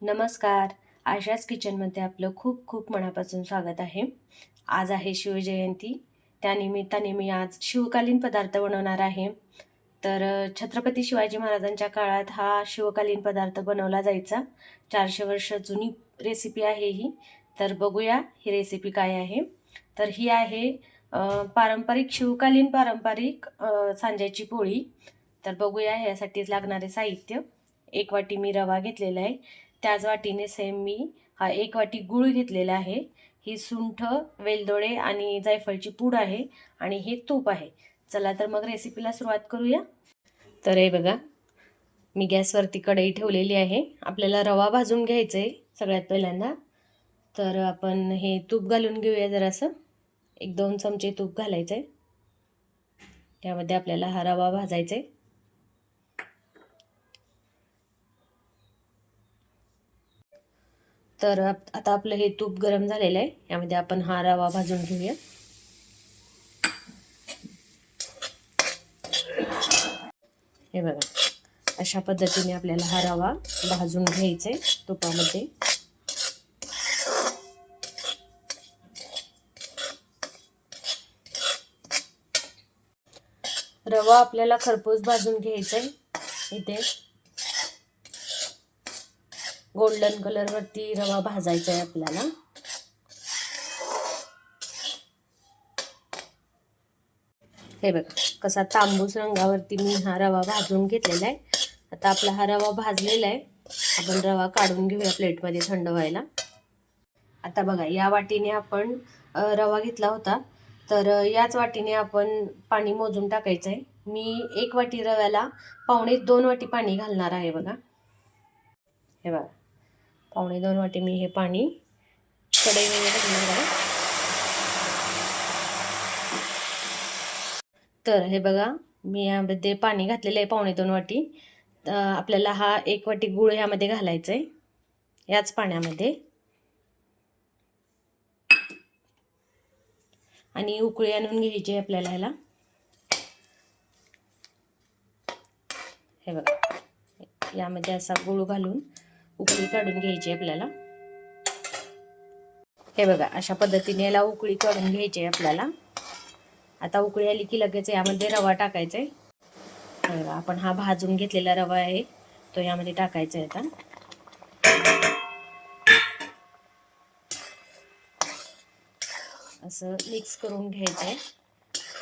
नमस्कार. आशाच किचनमध्ये आपलं खूप खूप मनापासून स्वागत आहे. आज आहे शिवजयंती. त्यानिमित्ताने मी आज शिवकालीन पदार्थ बनवणार आहे. तर छत्रपती शिवाजी महाराजांच्या काळात हा शिवकालीन पदार्थ बनवला जायचा. 400 वर्ष जुनी रेसिपी आहे ही. तर बघूया ही रेसिपी काय आहे. तर ही आहे पारंपरिक सांज्याची पोळी. तर बघूया यासाठी लागणारे साहित्य. 1 वाटी मी रवा घेतलेला आहे. त्याच वाटीने सेम मी 1 वाटी गूळ घेतलेला आहे. ही सुंठ, वेलदोडे आणि जायफळची पूड आहे आणि हे तूप आहे. चला तर मग रेसिपीला सुरुवात करूया. तर हे बघा, मी गॅसवरती कढई ठेवलेली आहे. आपल्याला रवा भाजून घ्यायचा आहे सगळ्यात पहिल्यांदा. तर आपण हे तूप घालून घेऊया जरासं. 1-2 चमचे तूप घालायचं आहे. त्यामध्ये आपल्याला हा रवा भाजायचा आहे. तर आता आपलं हे तूप गरम झालेलं आहे. यामध्ये आपण हा रवा भाजून घेऊया. हे बघा, अशा पद्धतीने आपल्याला हा रवा भाजून घ्यायचा आहे तुपामध्ये. रवा आपल्याला खरपूस भाजून घ्यायचा आहे. इथे गोल्डन कलरवरती रवा भाजायचा आहे आपल्याला. हे बघा, कसा तांबूस रंगावरती मी हा रवा भाजून घेतलेला आहे. आता आपला हा रवा भाजलेला आहे. आपण रवा काढून घेऊया प्लेटमध्ये थंड व्हायला. आता बघा, या वाटीने आपण रवा घेतला होता. तर याच वाटीने आपण पाणी मोजून टाकायचं आहे. मी 1 वाटी रव्याला 1.25-2 वाटी पाणी घालणार आहे बघा. हे बघा, 1.25-2 वाटी मी हे पाणी कढईमध्ये घालणार आहे. तर हे बघा, मी यामध्ये पाणी घातलेलं आहे 1.25-2 वाटी. आपल्याला हा 1 वाटी गूळ यामध्ये घालायचा आहे, याच पाण्यामध्ये. आणि उकळी आणून घ्यायची आहे आपल्याला ह्याला. हे बघा, यामध्ये असा गूळ घालून उकळी काढून घ्यायची आहे आपल्याला. हे बघा, अशा पद्धतीने याला उकळी काढून घ्यायची आहे आपल्याला. आता उकळी आली की लगेच यामध्ये रवा टाकायचा आहे. आपण हा भाजून घेतलेला रवा आहे तो यामध्ये टाकायचा आहे. आता असं मिक्स करून घ्यायचं आहे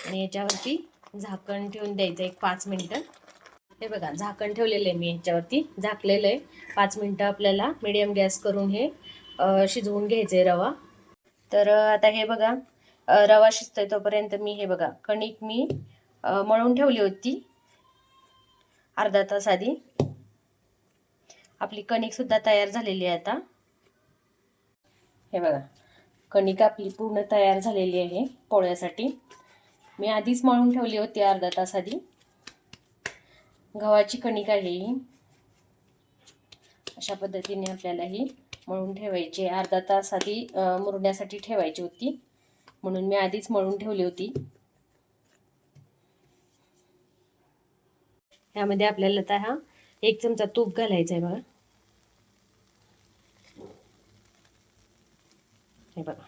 आणि याच्यावरती झाकण ठेवून द्यायचं 5 मिनिटं. हे बघा, झाकण ठेवलेलं आहे मी याच्यावरती, झाकलेलं आहे. 5 मिनिटं आपल्याला मीडियम गॅस करून हे शिजवून घ्यायचं रवा. तर आता हे बघा, रवा शिजतोय तोपर्यंत मी हे बघा, कणिक मी मळून ठेवली होती अर्धा तास आधी. आपली कणिक सुद्धा तयार झालेली आहे आता. हे बघा, कणिक आपली पूर्ण तयार झालेली आहे पोळ्यासाठी. मी आधीच मळून ठेवली होती अर्धा तास आधी. गव्हाची कणिक आहे ही. अशा पद्धतीने आपल्याला ही मळून ठेवायची. अर्धा तास आधी मुरण्यासाठी ठेवायची होती, म्हणून मी आधीच मळून ठेवली होती. यामध्ये आपल्याला आता हा 1 चमचा तूप घालायचं आहे बघा. हे बघा,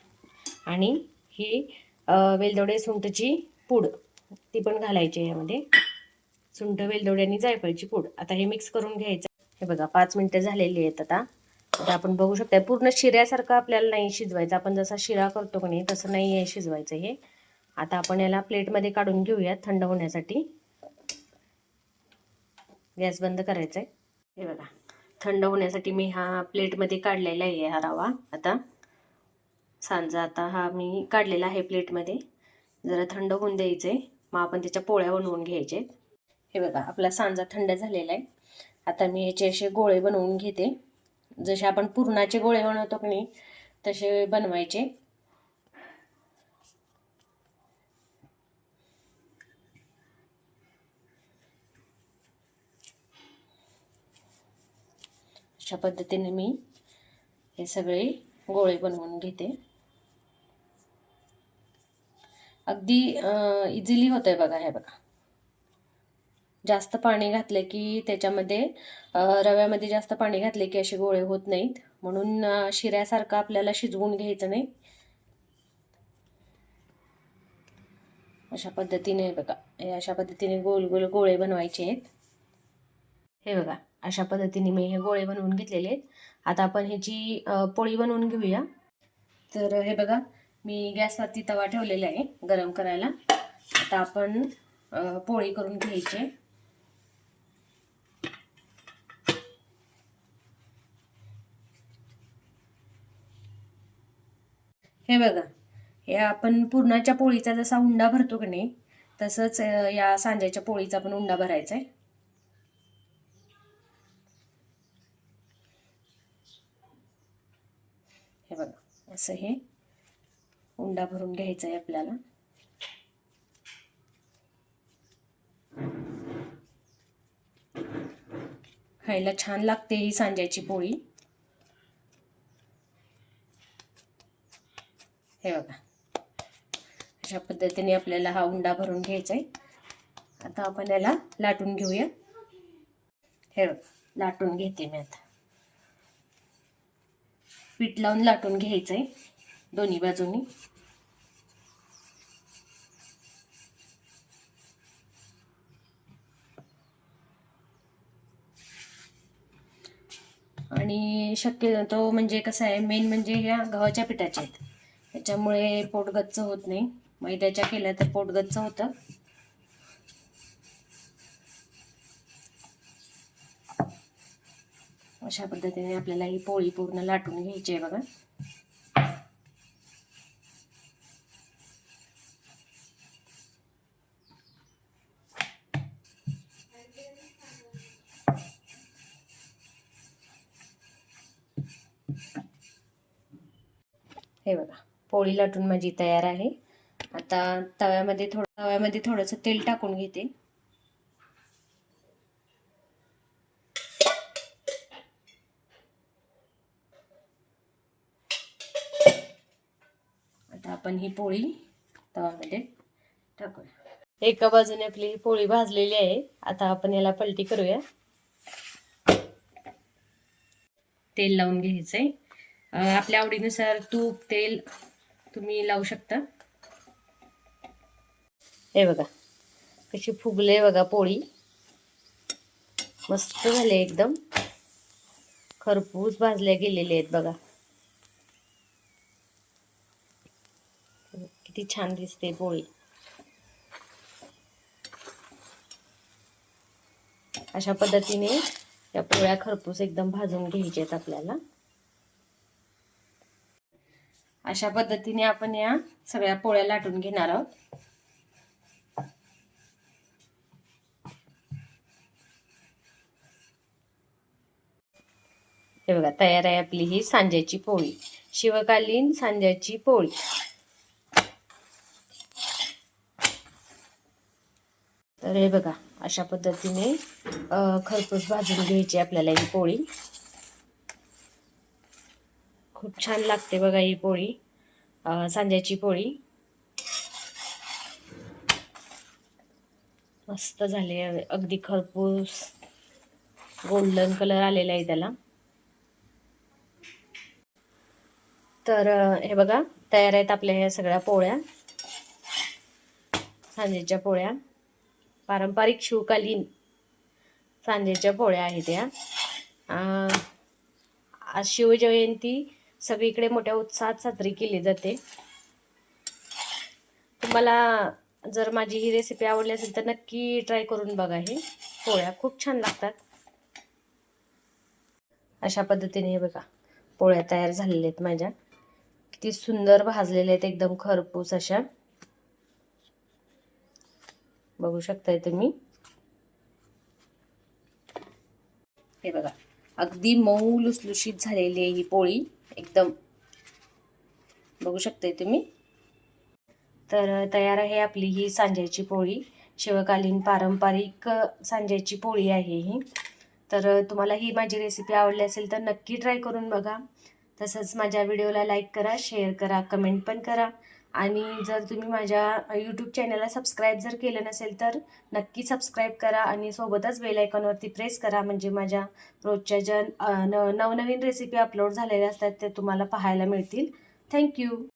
आणि ही वेलदोडे सुंठची पूड ती पण घालायची आहे यामध्ये. सुंठ, वेलदोडे आणि जायफळची पूड. आता हे मिक्स करून घ्यायचं. हे बघा, 5 मिनिटं झालेली आहेत. आता आपण बघू शकता, पूर्ण शिऱ्यासारखं आपल्याला नाही शिजवायचं. आपण जसा शिरा करतो की नाही तसं नाही आहे शिजवायचं हे. आता आपण याला प्लेटमध्ये काढून घेऊया थंड होण्यासाठी. गॅस बंद करायचा आहे. हे बघा, थंड होण्यासाठी मी हा प्लेटमध्ये काढलेला आहे हा रवा. आता सांजा आता हा मी काढलेला आहे प्लेटमध्ये. जरा थंड होऊन द्यायचे, मग आपण त्याच्या पोळ्या बनवून घ्यायचे. हे बघा, आपला सांजा थंड झालेला आहे. आता मी याचे असे गोळे बनवून घेते. जसे आपण पुरणाचे गोळे बनवतो की नाही तसे बनवायचे. अशा पद्धतीने मी हे सगळे गोळे बनवून घेते. अगदी इझिली होतंय बघा. हे बघा, जास्त पाणी घातलं की त्याच्यामध्ये रव्यामध्ये जास्त पाणी घातले की असे गोळे होत नाहीत, म्हणून शिऱ्यासारखं आपल्याला शिजवून घ्यायचं नाही. अशा पद्धतीने बघा, हे अशा पद्धतीने गोल गोल गोळे बनवायचे आहेत. हे बघा, अशा पद्धतीने मी हे गोळे बनवून घेतलेले आहेत. आता आपण ह्याची पोळी बनवून घेऊया. तर हे बघा, मी गॅसवरती तवा ठेवलेला आहे गरम करायला. आता आपण पोळी करून घ्यायची. हे बघा, हे आपण पुरणाच्या पोळीचा जसा उंडा भरतो की नाही, तसंच या सांज्याच्या पोळीचा पण उंडा भरायचा आहे. हे बघा, असं हे उंडा भरून घ्यायचा आहे आपल्याला. खायला छान लागते ही सांज्याची पोळी. हे बघा, अशा पद्धतीने आपल्याला हा उंडा भरून घ्यायचा आहे. आता आपण याला लाटून घेऊया. हे बघा, लाटून घेते मी आता. पीठ लावून लाटून घ्यायचंय दोन्ही बाजूनी. आणि शक्यतो म्हणजे कसं आहे, मेन म्हणजे ह्या गव्हाच्या पिठाच्या आहेत, त्याच्यामुळे पोट गच्च होत नाही. मैद्याच्या केल्या तर पोट गच्च होतं. अशा पद्धतीने आपल्याला ही पोळी पूर्ण लाटून घ्यायची आहे बघा. हे बघा, पोळी लाटून माझी तयार आहे. आता तव्यामध्ये थोडंसं तेल टाकून घेते. आता आपण ही पोळी तव्यामध्ये टाकूया. एका बाजूने आपली पोळी भाजलेली आहे. आता आपण याला पलटी करूया. तेल लावून घ्यायचंय. आपल्या आवडीनुसार तूप तेल तुम्ही लावू शकता. हे बघा, कशी फुगले बघा पोळी. मस्त झाले, एकदम खरपूस भाजल्या गेलेले आहेत बघा. किती छान दिसते पोळी. अशा पद्धतीने या पोळ्या खरपूस एकदम भाजून घ्यायच्या आहेत आपल्याला. अशा पद्धतीने आपण या सगळ्या पोळ्या लाटून घेणार आहोत. हे बघा, तयार आहे आपली ही सांज्याची पोळी, शिवकालीन सांज्याची पोळी. तर हे बघा, अशा पद्धतीने खरपूस भाजून घ्यायची आपल्याला ही पोळी. खूप छान लागते बघा ही पोळी, सांज्याची पोळी. मस्त झाले, अगदी खरपूस गोल्डन कलर आलेला आहे त्याला. तर हे बघा, तयार आहेत आपल्या ह्या सगळ्या पोळ्या, सांज्याच्या पोळ्या. पारंपरिक शिवकालीन सांज्याच्या पोळ्या आहेत या. आज शिवजयंती सगळीकडे मोठ्या उत्साहात साजरी केली जाते. तुम्हाला जर माझी ही रेसिपी आवडली असेल तर नक्की ट्राय करून बघा. हे पोळ्या खूप छान लागतात. अशा पद्धतीने हे बघा, पोळ्या तयार झालेल्या आहेत माझ्या. किती सुंदर भाजलेल्या आहेत, एकदम खरपूस अशा. बघू शकताय तुम्ही. हे बघा, अगदी मऊ लुसलुशीत झालेली आहे ही पोळी एकदम. बघू शकताय तुम्ही. तर तयार आहे आपली ही सांज्याची पोळी, शिवकालीन पारंपरिक सांज्याची पोळी आहे ही. तर तुम्हाला ही माझी रेसिपी आवडली असेल तर नक्की ट्राय करून बघा. तसंच माझ्या व्हिडिओला लाईक करा, शेअर करा, कमेंट पण करा. आणि जर तुम्ही माझ्या यूट्यूब चॅनलला सबस्क्राईब जर केलं नसेल तर नक्की सबस्क्राईब करा आणि सोबतच बेल आयकॉनवरती प्रेस करा, म्हणजे माझ्या रोजच्या ज्या नवनवीन रेसिपी अपलोड झालेल्या असतात ते तुम्हाला पाहायला मिळतील. थँक्यू.